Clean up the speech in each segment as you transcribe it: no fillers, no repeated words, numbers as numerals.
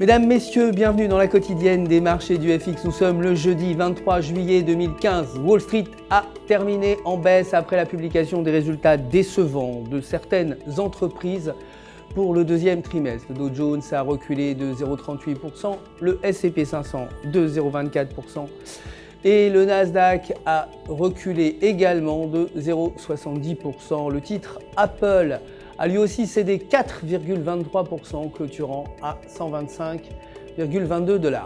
Mesdames, Messieurs, bienvenue dans la quotidienne des marchés du FX. Nous sommes le jeudi 23 juillet 2015. Wall Street a terminé en baisse après la publication des résultats décevants de certaines entreprises pour le deuxième trimestre. Le Dow Jones a reculé de 0,38%, le S&P 500 de 0,24% et le Nasdaq a reculé également de 0,70%. Le titre Apple a lui aussi cédé 4,23%, clôturant à 125,22 $.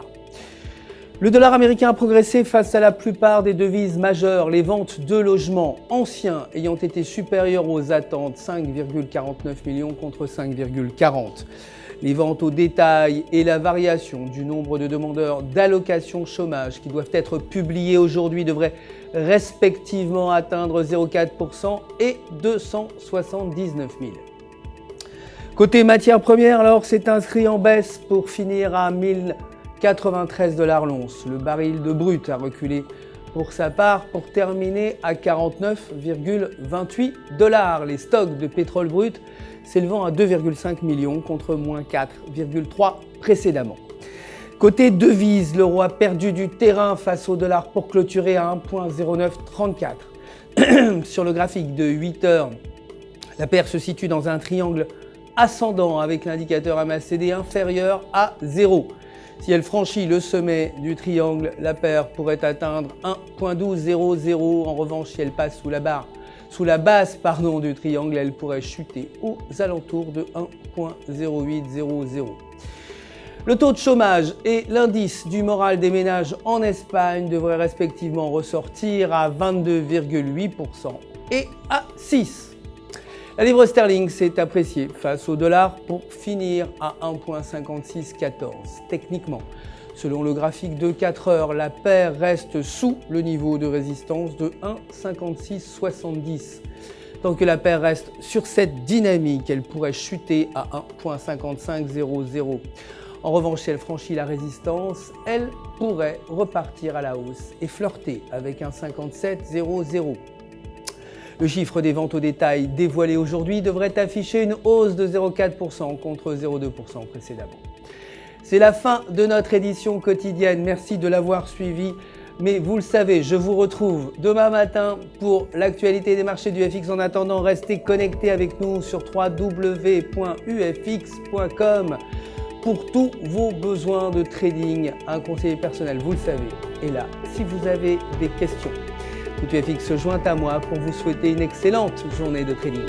Le dollar américain a progressé face à la plupart des devises majeures, les ventes de logements anciens ayant été supérieures aux attentes, 5,49 millions contre 5,40. Les ventes au détail et la variation du nombre de demandeurs d'allocation chômage qui doivent être publiées aujourd'hui devraient respectivement atteindre 0,4% et 279 000. Côté matières premières, alors c'est inscrit en baisse pour finir à 1093 $ l'once. Le baril de brut a reculé pour sa part pour terminer à 49,28 $. Les stocks de pétrole brut s'élevant à 2,5 millions contre moins 4,3 précédemment. Côté devises, l'euro a perdu du terrain face au dollar pour clôturer à 1,0934. Sur le graphique de 8 heures, la paire se situe dans un triangle ascendant avec l'indicateur MACD inférieur à 0. Si elle franchit le sommet du triangle, la paire pourrait atteindre 1,1200. En revanche, si elle passe sous la base du triangle, elle pourrait chuter aux alentours de 1,0800. Le taux de chômage et l'indice du moral des ménages en Espagne devraient respectivement ressortir à 22,8% et à 6%. La livre sterling s'est appréciée face au dollar pour finir à 1,5614. Techniquement, selon le graphique de 4 heures, la paire reste sous le niveau de résistance de 1,5670. Tant que la paire reste sur cette dynamique, elle pourrait chuter à 1,5500. En revanche, si elle franchit la résistance, elle pourrait repartir à la hausse et flirter avec un 57,00. Le chiffre des ventes au détail dévoilé aujourd'hui devrait afficher une hausse de 0,4% contre 0,2% précédemment. C'est la fin de notre édition quotidienne. Merci de l'avoir suivi. Mais vous le savez, je vous retrouve demain matin pour l'actualité des marchés du FX. En attendant, restez connectés avec nous sur www.ufx.com pour tous vos besoins de trading. Un conseiller personnel, vous le savez, est là si vous avez des questions. UFX se joint à moi pour vous souhaiter une excellente journée de trading.